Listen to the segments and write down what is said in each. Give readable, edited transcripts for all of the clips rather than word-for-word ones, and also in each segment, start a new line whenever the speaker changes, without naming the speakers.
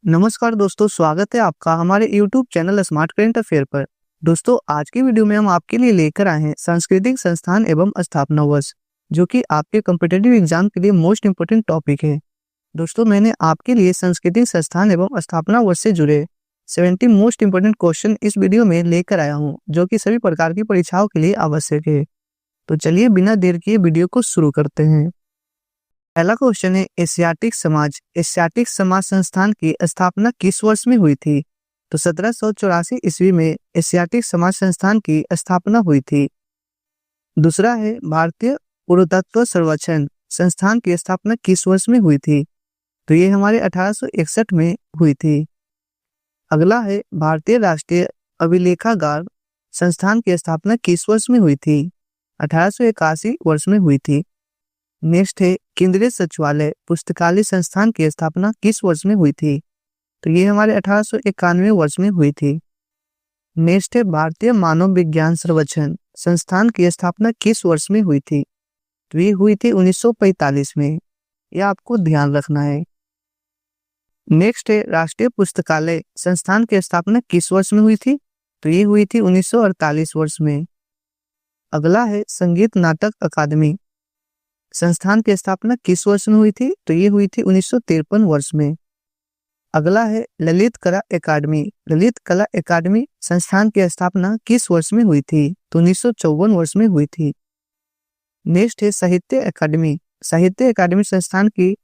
नमस्कार दोस्तों, स्वागत है आपका हमारे YouTube channel smart current affair पर। दोस्तों, आज की वीडियो में हम आपके लिए लेकर आए हैं सांस्कृतिक संस्थान एवं स्थापना वर्ष, जो कि आपके कॉम्पिटिटिव एग्जाम के लिए मोस्ट इंपोर्टेंट टॉपिक है। दोस्तों, मैंने आपके लिए सांस्कृतिक संस्थान एवं स्थापना वर्ष से जुड़े 70 मोस्ट इंपोर्टेंट क्वेश्चन इस वीडियो में लेकर आया हूँ, जो कि सभी प्रकार की परीक्षाओं के लिए आवश्यक है। तो चलिए बिना देर किए वीडियो को शुरू करते हैं। पहला क्वेश्चन है, एशियाटिक समाज संस्थान की स्थापना किस वर्ष में हुई थी? तो 1784 ईस्वी में एशियाटिक समाज संस्थान की स्थापना हुई थी। दूसरा है, भारतीय पुरातत्व सर्वेक्षण संस्थान की स्थापना किस वर्ष में हुई थी? तो ये हमारे 1861 में हुई थी। अगला है, भारतीय राष्ट्रीय अभिलेखागार संस्थान की स्थापना किस वर्ष में हुई थी? 1881 वर्ष में हुई थी। नेक्स्ट है, केंद्रीय सचिवालय पुस्तकालय संस्थान की स्थापना किस वर्ष में हुई थी? तो ये हमारे 1891 वर्ष में हुई थी। नेक्स्ट है, भारतीय मानव विज्ञान सर्वेक्षण संस्थान की स्थापना किस वर्ष में हुई थी? तो ये हुई थी 1945 में। यह आपको ध्यान रखना है। नेक्स्ट है, राष्ट्रीय पुस्तकालय संस्थान की स्थापना किस वर्ष में हुई थी? तो ये हुई थी 1948 वर्ष में। अगला है, संगीत नाटक अकादमी संस्थान की स्थापना किस वर्ष में हुई थी? तो ये हुई थी 1953 वर्ष में। अगला है, ललित कला एकेडमी संस्थान की स्थापना किस वर्ष में हुई थी? तो 1954 वर्ष में हुई थी। नेक्स्ट है, साहित्य अकादमी संस्थान की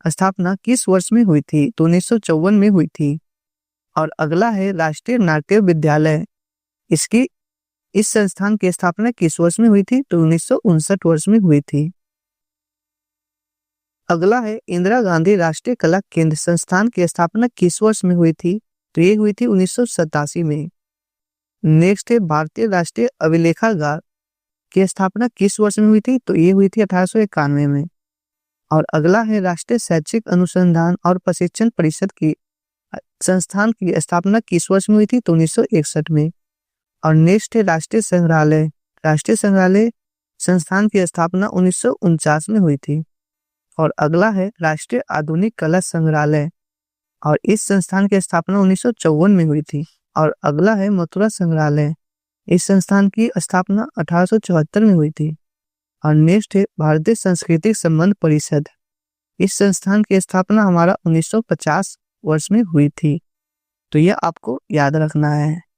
स्थापना किस वर्ष में हुई थी? तो 1954 में हुई थी। और अगला है, राष्ट्रीय नाट्य विद्यालय इस संस्थान की स्थापना किस वर्ष में हुई थी? तो 1959 वर्ष में हुई थी। अगला है, इंदिरा गांधी राष्ट्रीय कला केंद्र संस्थान की स्थापना किस वर्ष में हुई थी? तो ये हुई थी 1987 में। नेक्स्ट है, भारतीय राष्ट्रीय अभिलेखागार की स्थापना किस वर्ष में हुई थी? तो ये हुई थी 1891 में। और अगला है, राष्ट्रीय शैक्षिक अनुसंधान और प्रशिक्षण परिषद की संस्थान की स्थापना किस वर्ष में हुई थी? तो 1961 में। और नेक्स्ट है, राष्ट्रीय संग्रहालय संस्थान की स्थापना 1949 में हुई थी। और अगला है, राष्ट्रीय आधुनिक कला संग्रहालय और इस संस्थान की स्थापना 1954 में हुई थी। और अगला है, मथुरा संग्रहालय इस संस्थान की स्थापना 1874 में हुई थी। और नेक्स्ट है, भारतीय सांस्कृतिक संबंध परिषद इस संस्थान की स्थापना हमारा 1950 वर्ष में हुई थी। तो यह आपको याद रखना है।